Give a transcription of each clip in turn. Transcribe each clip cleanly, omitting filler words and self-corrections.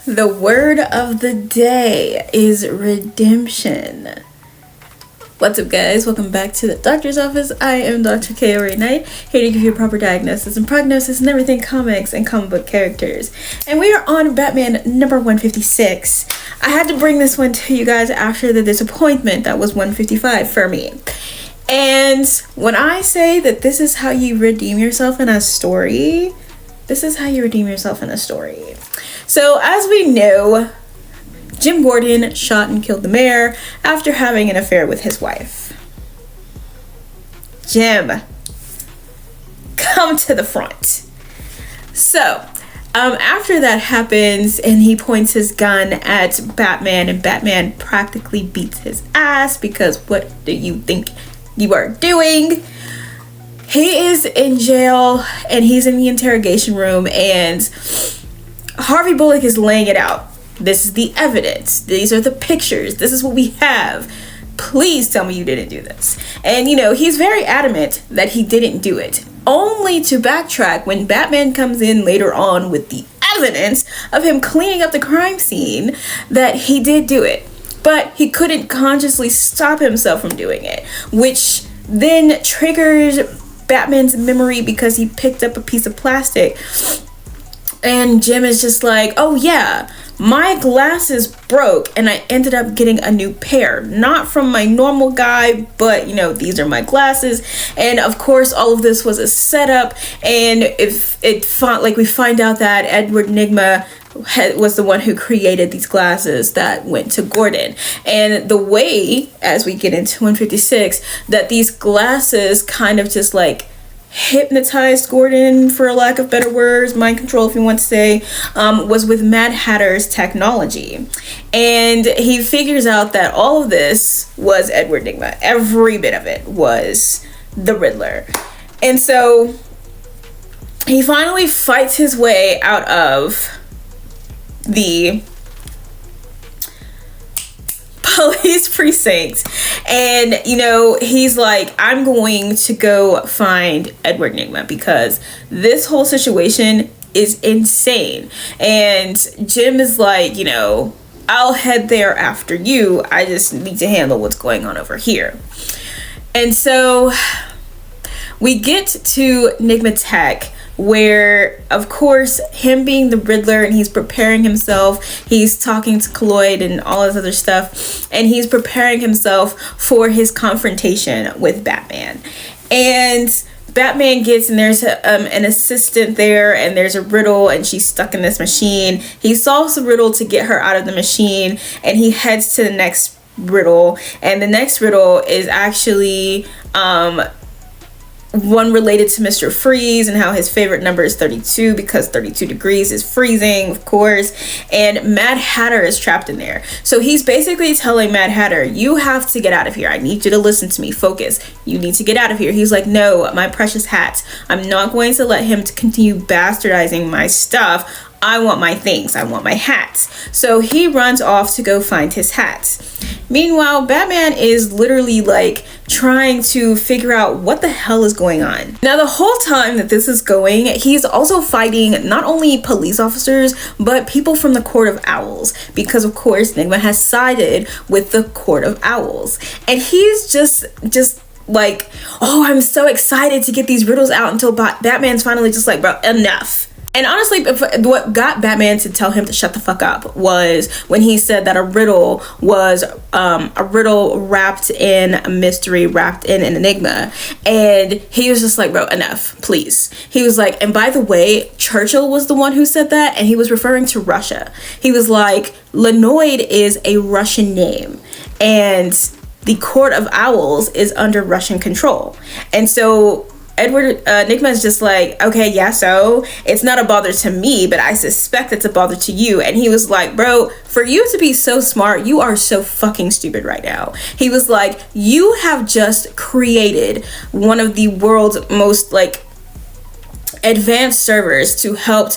The word of the day is redemption. What's up, guys? Welcome back to the doctor's office. I am Dr. Kaori Knight, here to give you a proper diagnosis and prognosis and everything comics and comic book characters. And we are on Batman number 156. I had to bring this one to you guys after the disappointment that was 155 for me. And when I say that this is how you redeem yourself in a story, this is how you redeem yourself in a story. So, as we know, Jim Gordon shot and killed the mayor after having an affair with his wife. Jim, come to the front. So, after that happens and he points his gun at Batman and Batman practically beats his ass because what do you think you are doing? He is in jail and he's in the interrogation room and Harvey Bullock is laying it out. This is the evidence. These are the pictures. This is what we have. Please tell me you didn't do this. And you know, he's very adamant that he didn't do it, only to backtrack when Batman comes in later on with the evidence of him cleaning up the crime scene that he did do it. But he couldn't consciously stop himself from doing it, which then triggers Batman's memory because he picked up a piece of plastic. And Jim is just like, oh yeah, my glasses broke and I ended up getting a new pair. Not from my normal guy, but you know, these are my glasses. And of course, all of this was a setup. And we find out that Edward Nygma was the one who created these glasses that went to Gordon. And the way, as we get into 156, that these glasses kind of just like hypnotized Gordon, for lack of better words, mind control if you want to say, was with Mad Hatter's technology. And he figures out that all of this was Edward Nygma. Every bit of it was the Riddler. And so he finally fights his way out of the police precinct, and you know, he's like, I'm going to go find Edward Nygma because this whole situation is insane. And Jim is like, you know, I'll head there after you, I just need to handle what's going on over here. And so we get to Nygma Tech, where of course him being the Riddler and he's preparing himself, he's talking to Cloyd and all this other stuff, and he's preparing himself for his confrontation with Batman. And Batman gets, and there's an assistant there, and there's a riddle, and she's stuck in this machine. He solves the riddle to get her out of the machine, and he heads to the next riddle, and the next riddle is actually one related to Mr. Freeze and how his favorite number is 32 because 32 degrees is freezing, of course, and Mad Hatter is trapped in there. So he's basically telling Mad Hatter, you have to get out of here. I need you to listen to me. Focus. You need to get out of here. He's like, no, my precious hat. I'm not going to let him to continue bastardizing my stuff. I want my things. I want my hat. So he runs off to go find his hat. Meanwhile, Batman is literally like trying to figure out what the hell is going on. Now, the whole time that this is going, he's also fighting not only police officers, but people from the Court of Owls, because of course, Nygma has sided with the Court of Owls. And he's just like, oh, I'm so excited to get these riddles out until Batman's finally just like, bro, enough. And honestly, what got Batman to tell him to shut the fuck up was when he said that a riddle was a riddle wrapped in a mystery, wrapped in an enigma. And he was just like, bro, enough, please. He was like, and by the way, Churchill was the one who said that, and he was referring to Russia. He was like, Lenoid is a Russian name, and the Court of Owls is under Russian control. And so Nygma is just like, okay, yeah, so it's not a bother to me, but I suspect it's a bother to you. And he was like, bro, for you to be so smart, you are so fucking stupid right now. He was like, you have just created one of the world's most like advanced servers to help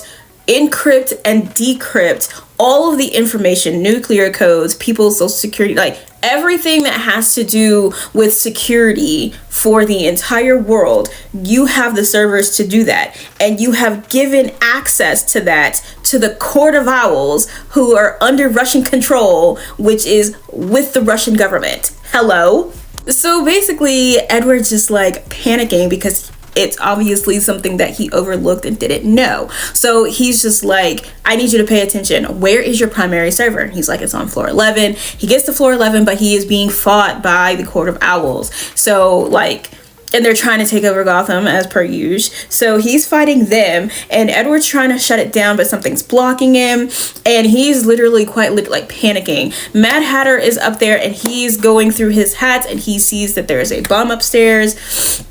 encrypt and decrypt all of the information, nuclear codes, people's social security, like everything that has to do with security for the entire world. You have the servers to do that, and you have given access to that to the Court of Owls, who are under Russian control, which is with the Russian government. Hello? So basically, Edward's just like panicking because it's obviously something that he overlooked and didn't know. So he's just like, I need you to pay attention. Where is your primary server? And he's like, it's on floor 11. He gets to floor 11, but he is being fought by the Court of Owls. So like, and they're trying to take over Gotham as per usual. So he's fighting them, and Edward's trying to shut it down, but something's blocking him, and he's literally quite like panicking. Mad Hatter is up there, and he's going through his hats, and he sees that there is a bomb upstairs.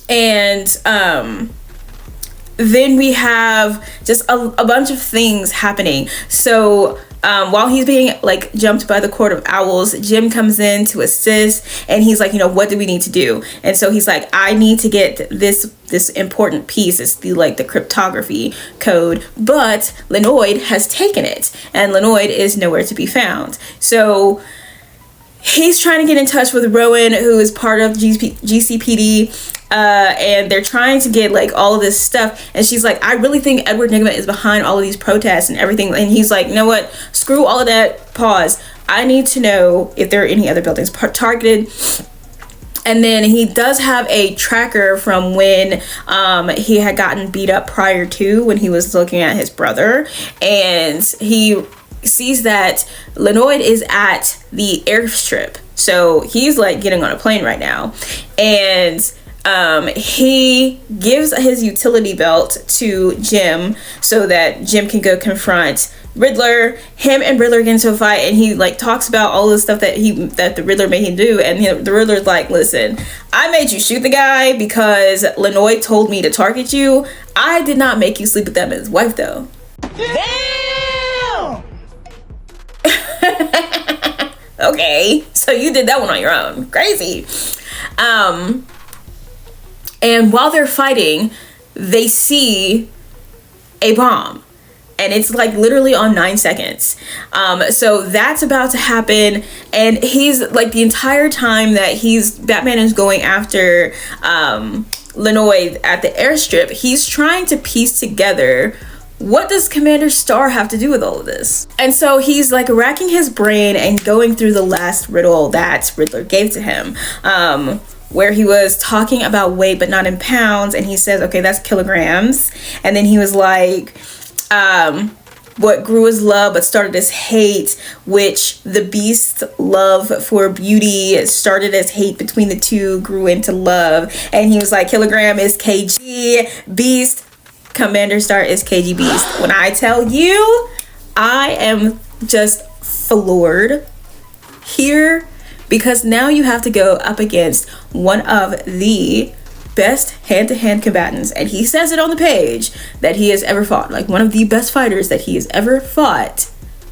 And then we have just a bunch of things happening. So while he's being like jumped by the Court of Owls, Jim comes in to assist, and he's like, you know, what do we need to do? And so he's like, I need to get this important piece. It's the cryptography code, but Lenoid has taken it, and Lenoid is nowhere to be found. So he's trying to get in touch with Rowan, who is part of GCPD, and they're trying to get like all of this stuff, and she's like, I really think Edward Nygma is behind all of these protests and everything. And he's like, you know what, screw all of that, pause, I need to know if there are any other buildings targeted. And then he does have a tracker from when he had gotten beat up prior to, when he was looking at his brother, and he sees that Lenoid is at the airstrip. So he's like getting on a plane right now, and he gives his utility belt to Jim so that Jim can go confront Riddler. Him and Riddler get into a fight, and he like talks about all the stuff that the Riddler made him do, and the Riddler's like, listen, I made you shoot the guy because Lenoid told me to target you. I did not make you sleep with that man's wife though. Damn! Okay, so you did that one on your own. Crazy. And while they're fighting, they see a bomb, and it's like literally on 9 seconds. So that's about to happen, and he's like, the entire time that Batman is going after Lenoid at the airstrip, he's trying to piece together, what does Commander Starr have to do with all of this? And so he's like racking his brain and going through the last riddle that Riddler gave to him, where he was talking about weight but not in pounds, and he says, okay, that's kilograms. And then he was like, what grew as love but started as hate, which the beast's love for beauty started as hate between the two, grew into love. And he was like, kilogram is kg beast, Commander Starr is kgbeast. When I tell you, I am just floored here, because now you have to go up against one of the best hand-to-hand combatants, and he says it on the page that he has ever fought, like one of the best fighters that he has ever fought,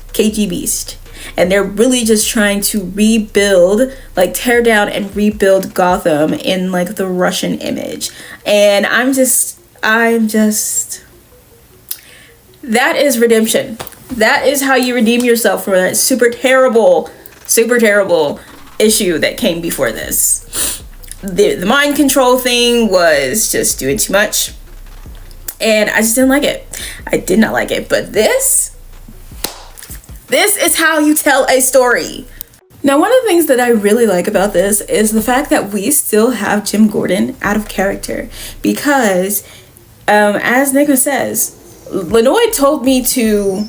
kgbeast. And they're really just trying to rebuild, like tear down and rebuild Gotham in like the Russian image. And I'm just that is redemption. That is how you redeem yourself from that super terrible issue that came before this. The mind control thing was just doing too much, and I just didn't like it. I did not like it. But this is how you tell a story. Now, one of the things that I really like about this is the fact that we still have Jim Gordon out of character, because as Nygma says, Lenoid told me to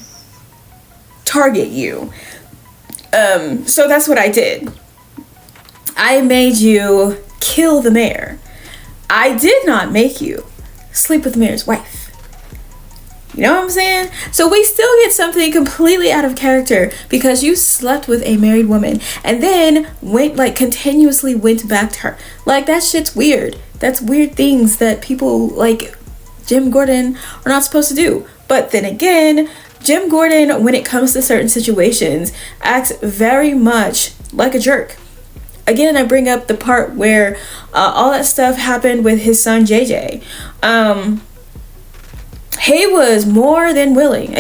target you, so that's what I did. I made you kill the mayor. I did not make you sleep with the mayor's wife. You know what I'm saying? So we still get something completely out of character, because you slept with a married woman and then continuously went back to her. Like, that shit's weird. That's weird things that people like Jim Gordon are not supposed to do. But then again, Jim Gordon, when it comes to certain situations, acts very much like a jerk. Again, I bring up the part where all that stuff happened with his son JJ. He was more than willing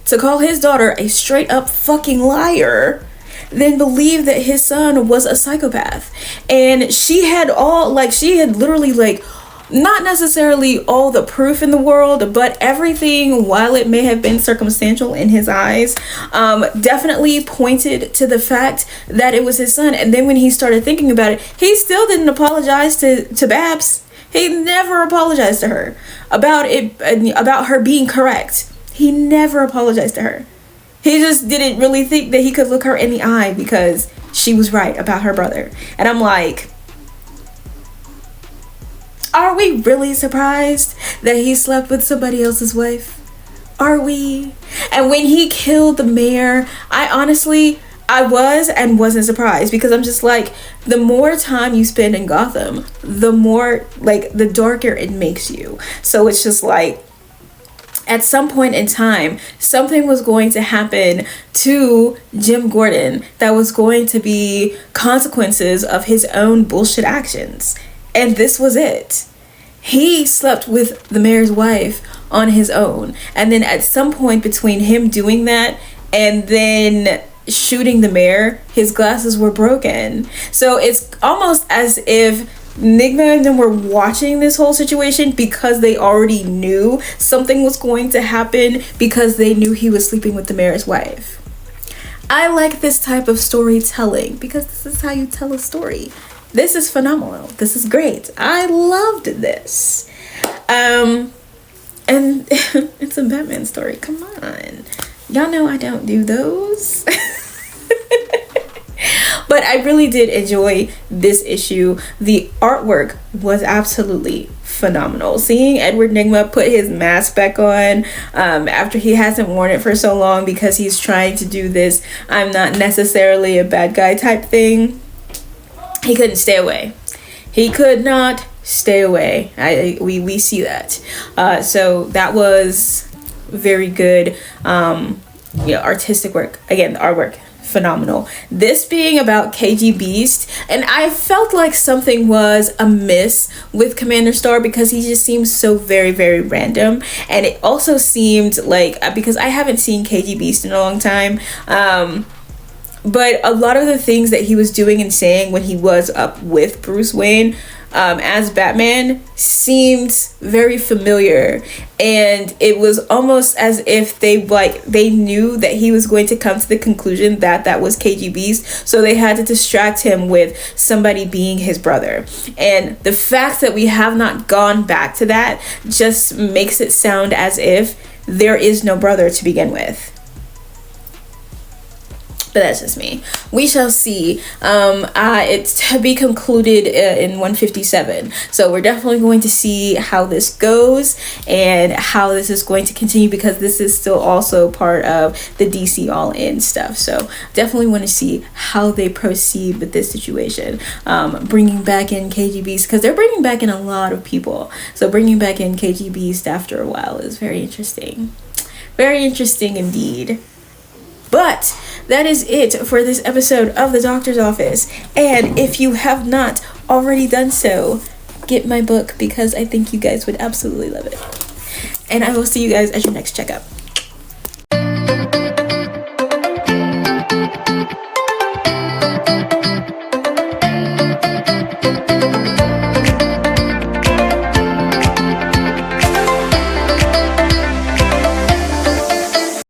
to call his daughter a straight up fucking liar, then believe that his son was a psychopath. And she had literally not necessarily all the proof in the world, but everything, while it may have been circumstantial in his eyes, definitely pointed to the fact that it was his son. And then when he started thinking about it, he still didn't apologize to Babs. He never apologized to her about it, about her being correct. He never apologized to her. He just didn't really think that he could look her in the eye because she was right about her brother. And I'm like, are we really surprised that he slept with somebody else's wife? Are we? And when he killed the mayor, I was and wasn't surprised, because I'm just like, the more time you spend in Gotham, the more, like, the darker it makes you. So it's just like, at some point in time, something was going to happen to Jim Gordon that was going to be consequences of his own bullshit actions. And this was it. He slept with the mayor's wife on his own. And then at some point between him doing that and then shooting the mayor, his glasses were broken. So it's almost as if Nygma and them were watching this whole situation because they already knew something was going to happen, because they knew he was sleeping with the mayor's wife. I like this type of storytelling because this is how you tell a story. This is phenomenal. This is great. I loved this. And it's a Batman story. Come on. Y'all know I don't do those. But I really did enjoy this issue. The artwork was absolutely phenomenal. Seeing Edward Nygma put his mask back on after he hasn't worn it for so long, because he's trying to do this I'm not necessarily a bad guy type thing. He couldn't stay away. He could not stay away. We see that. So that was very good. Artistic work. Again, the artwork, phenomenal. This being about kgbeast, and I felt like something was amiss with Commander Star because he just seems so very, very random. And it also seemed like, because I haven't seen kgbeast in a long time, but a lot of the things that he was doing and saying when he was up with Bruce Wayne as Batman seemed very familiar, and it was almost as if they knew that he was going to come to the conclusion that that was kgbeast, so they had to distract him with somebody being his brother. And the fact that we have not gone back to that just makes it sound as if there is no brother to begin with. But that's just me. We shall see. It's to be concluded in 157. So we're definitely going to see how this goes and how this is going to continue, because this is still also part of the DC All-In stuff. So definitely want to see how they proceed with this situation. Bringing back in kgbeast, because they're bringing back in a lot of people. So bringing back in kgbeast after a while is very interesting. Very interesting indeed. But that is it for this episode of The Doctor's Office. And if you have not already done so, get my book, because I think you guys would absolutely love it. And I will see you guys at your next checkup.